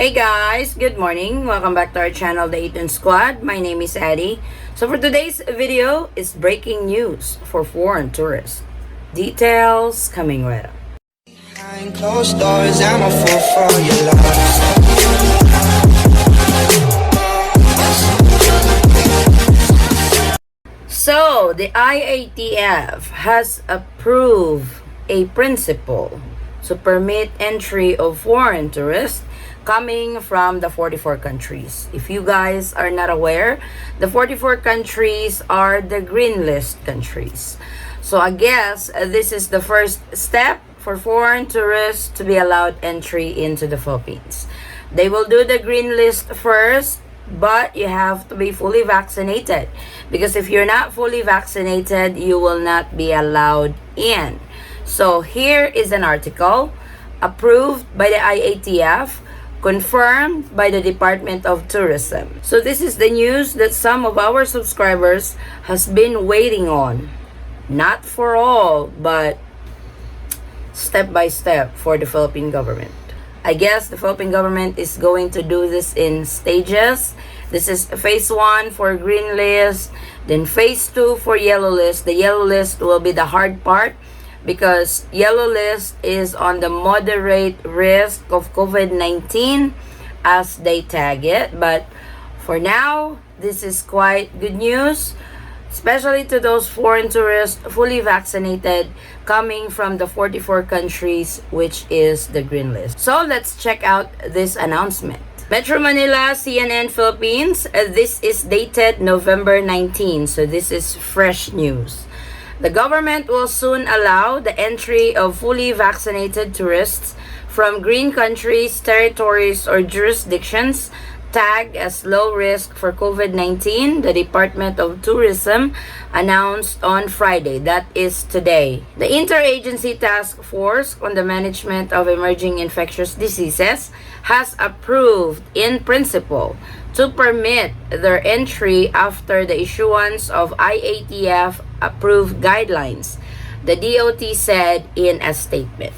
Hey guys, good morning. Welcome back to our channel, the Eaton Squad. My name is Addie. So for today's video is breaking news for foreign tourists. Details coming right up. Behind closed doors, I'm a fool for your love. So the IATF has approved a principle to permit entry of foreign tourists coming from the 44 countries. If you guys are not aware, the 44 countries are the green list countries. So I guess this is the first step for foreign tourists to be allowed entry into the Philippines. They will do the green list first, but you have to be fully vaccinated, because if you're not fully vaccinated, you will not be allowed in. So here is an article approved by the IATF, confirmed by the Department of Tourism. So this is the news that some of our subscribers has been waiting on. Not for all, but step by step for the Philippine government. I guess the Philippine government is going to do this in stages. This is phase 1 for green list, then phase 2 for yellow list. The yellow list will be the hard part, because yellow list is on the moderate risk of COVID-19 as they tag it. But for now, this is quite good news, especially to those foreign tourists fully vaccinated coming from the 44 countries, which is the green list. So let's check out this announcement. Metro Manila, CNN Philippines. This is dated November 19, so this is fresh news. The government will soon allow the entry of fully vaccinated tourists from green countries, territories, or jurisdictions tagged as low risk for COVID-19, the Department of Tourism announced on Friday, that is today. The Interagency Task Force on the Management of Emerging Infectious Diseases has approved in principle to permit their entry after the issuance of IATF approved guidelines, the DOT said in a statement.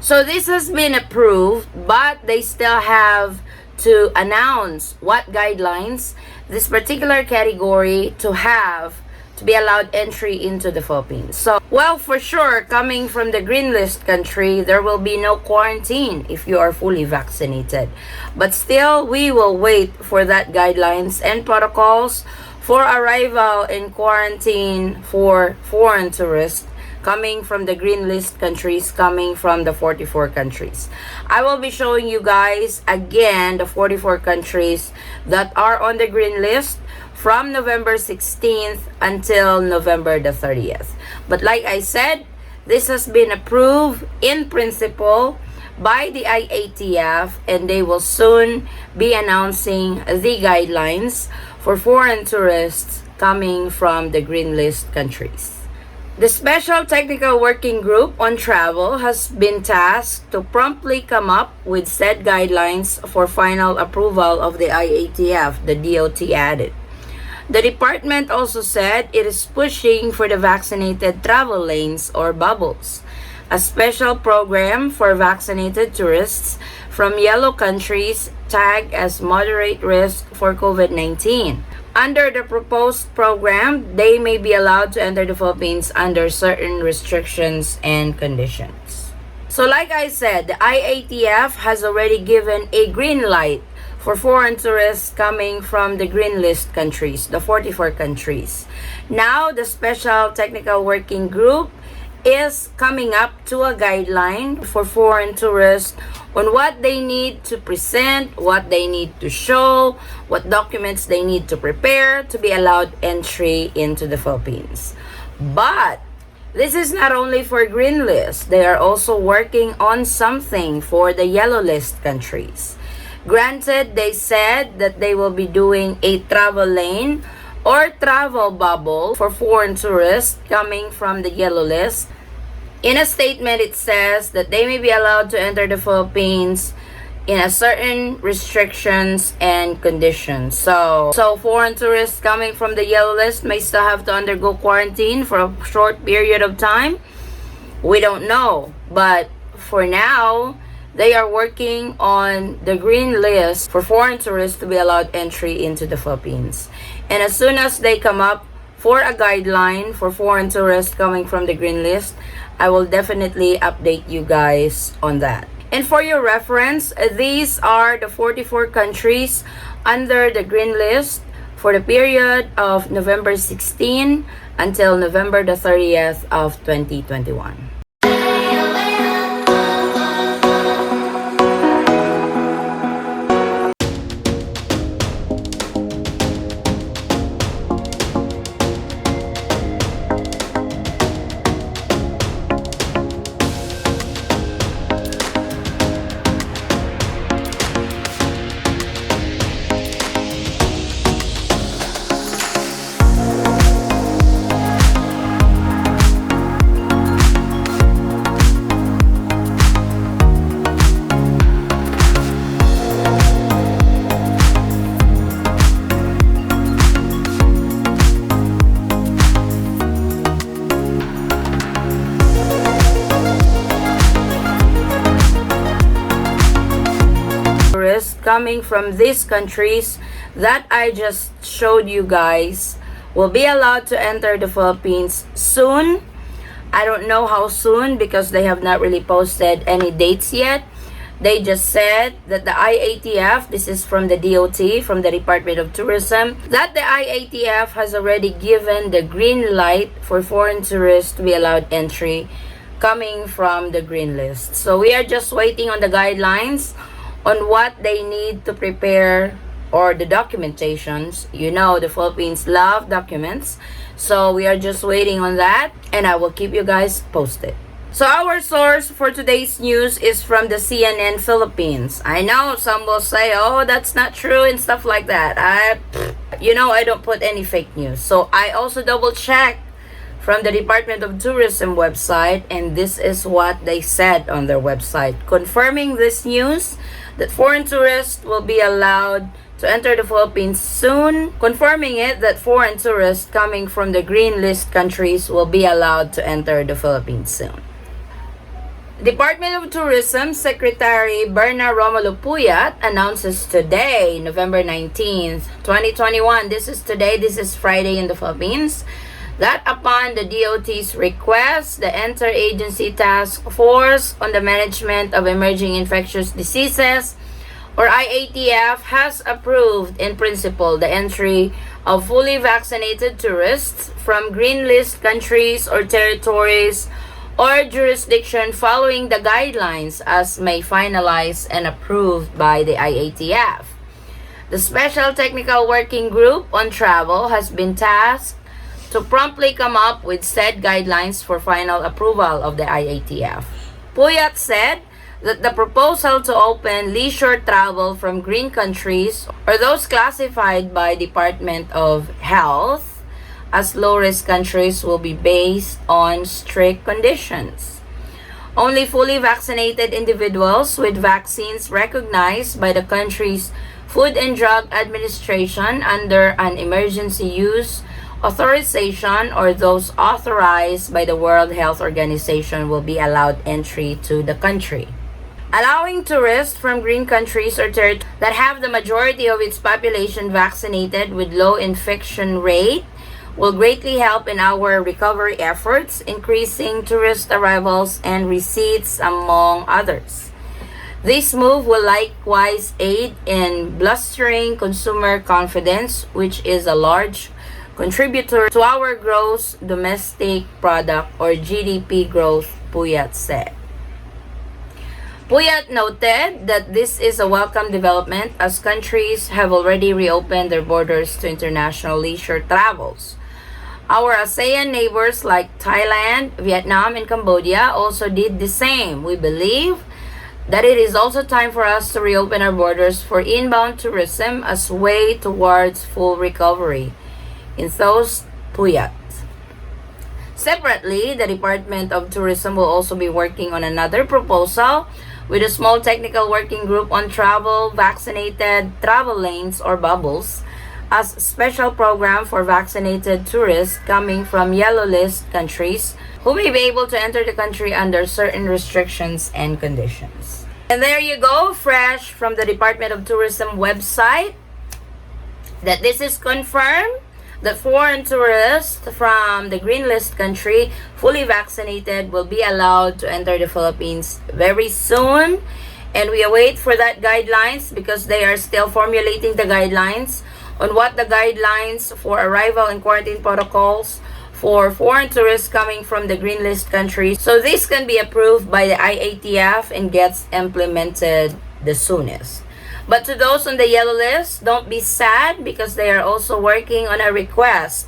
So this has been approved, but they still have to announce what guidelines this particular category to have to be allowed entry into the Philippines. So, well, for sure, coming from the green list country, there will be no quarantine if you are fully vaccinated. But still, we will wait for that guidelines and protocols for arrival in quarantine for foreign tourists coming from the green list countries, coming from the 44 countries. I will be showing you guys again the 44 countries that are on the green list from November 16th until November the 30th. But like I said, this has been approved in principle by the IATF, and they will soon be announcing the guidelines for foreign tourists coming from the green list countries. The Special Technical Working Group on Travel has been tasked to promptly come up with said guidelines for final approval of the IATF, the DOT added. The department also said it is pushing for the vaccinated travel lanes or bubbles, a special program for vaccinated tourists from yellow countries tagged as moderate risk for COVID-19. Under the proposed program, they may be allowed to enter the Philippines under certain restrictions and conditions. So like I said, the IATF has already given a green light for foreign tourists coming from the green list countries, the 44 countries. Now, the Special Technical Working Group is coming up to a guideline for foreign tourists on what they need to present, what they need to show, what documents they need to prepare to be allowed entry into the Philippines. But this is not only for green list, they are also working on something for the yellow list countries. Granted, they said that they will be doing a travel lane or travel bubble for foreign tourists coming from the yellow list. In a statement, it says that they may be allowed to enter the Philippines in a certain restrictions and conditions. So foreign tourists coming from the yellow list may still have to undergo quarantine for a short period of time. We don't know. But for now, they are working on the green list for foreign tourists to be allowed entry into the Philippines. And as soon as they come up for a guideline for foreign tourists coming from the green list, I will definitely update you guys on that. And for your reference, these are the 44 countries under the green list for the period of November 16 until November the 30th of 2021. Coming from these countries that I just showed you guys will be allowed to enter the Philippines soon. I don't know how soon because they have not really posted any dates yet. They just said that the IATF, this is from the DOT, from the Department of Tourism, that the IATF has already given the green light for foreign tourists to be allowed entry coming from the green list. So we are just waiting on the guidelines on what they need to prepare or the documentations. You know, the Philippines love documents. So we are just waiting on that and I will keep you guys posted. So our source for today's news is from the CNN Philippines. I know some will say, oh, that's not true and stuff like that. I don't put any fake news. So I also double check from the Department of Tourism website, and this is what they said on their website, confirming this news that foreign tourists will be allowed to enter the Philippines soon, confirming it that foreign tourists coming from the green list countries will be allowed to enter the Philippines soon. Department of Tourism Secretary Berna Romulo Puyat announces today, November 19th, 2021, this is Friday in the Philippines, that upon the DOT's request, the Interagency Task Force on the Management of Emerging Infectious Diseases, or IATF, has approved in principle the entry of fully vaccinated tourists from green list countries or territories or jurisdiction following the guidelines as may finalized and approved by the IATF. The Special Technical Working Group on Travel has been tasked to promptly come up with said guidelines for final approval of the IATF. Puyat said that the proposal to open leisure travel from green countries or those classified by Department of Health as low-risk countries will be based on strict conditions. Only fully vaccinated individuals with vaccines recognized by the country's Food and Drug Administration under an emergency use authorization or those authorized by the World Health Organization will be allowed entry to the country. Allowing tourists from green countries or territories that have the majority of its population vaccinated with low infection rate will greatly help in our recovery efforts, increasing tourist arrivals and receipts, among others. This move will likewise aid in bolstering consumer confidence, which is a large contributor to our gross domestic product or GDP growth, Puyat said. Puyat noted that this is a welcome development as countries have already reopened their borders to international leisure travels. Our ASEAN neighbors like Thailand, Vietnam, and Cambodia also did the same. We believe that it is also time for us to reopen our borders for inbound tourism as way towards full recovery. In those Puyat. Separately, the Department of Tourism will also be working on another proposal with a small technical working group on travel, vaccinated travel lanes or bubbles, as special program for vaccinated tourists coming from yellow list countries who may be able to enter the country under certain restrictions and conditions. And there you go, fresh from the Department of Tourism website, that this is confirmed that foreign tourists from the green list country, fully vaccinated, will be allowed to enter the Philippines very soon. And we await for that guidelines because they are still formulating the guidelines on what the guidelines for arrival and quarantine protocols for foreign tourists coming from the green list countries. So this can be approved by the IATF and gets implemented the soonest. But to those on the yellow list, don't be sad because they are also working on a request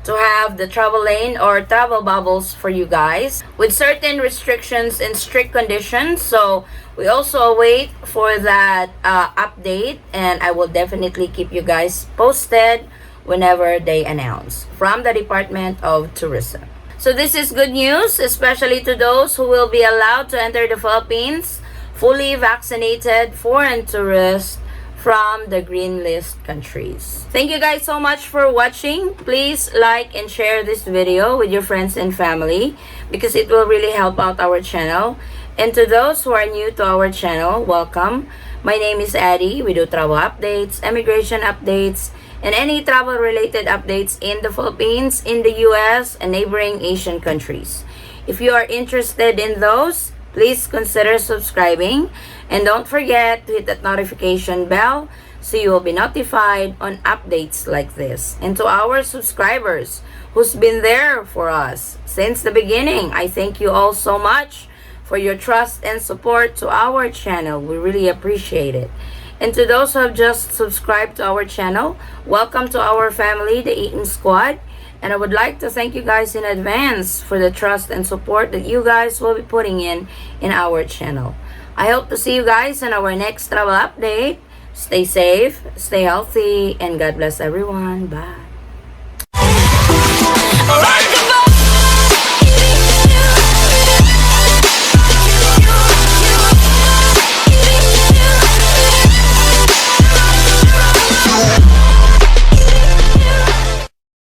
to have the travel lane or travel bubbles for you guys with certain restrictions and strict conditions. So we also await for that update, and I will definitely keep you guys posted whenever they announce from the Department of Tourism. So this is good news, especially to those who will be allowed to enter the Philippines, fully vaccinated foreign tourists from the green list countries. Thank you guys so much for watching. Please like and share this video with your friends and family because it will really help out our channel. And to those who are new to our channel, welcome. My name is Addie. We do travel updates, immigration updates, and any travel related updates in the Philippines, in the US, and neighboring Asian countries. If you are interested in those, please consider subscribing, and don't forget to hit that notification bell so you will be notified on updates like this. And to our subscribers who's been there for us since the beginning, I thank you all so much for your trust and support to our channel. We really appreciate it. And to those who have just subscribed to our channel, welcome to our family, the Eaton Squad. And I would like to thank you guys in advance for the trust and support that you guys will be putting in our channel. I hope to see you guys in our next travel update. Stay safe, stay healthy, and God bless everyone. Bye.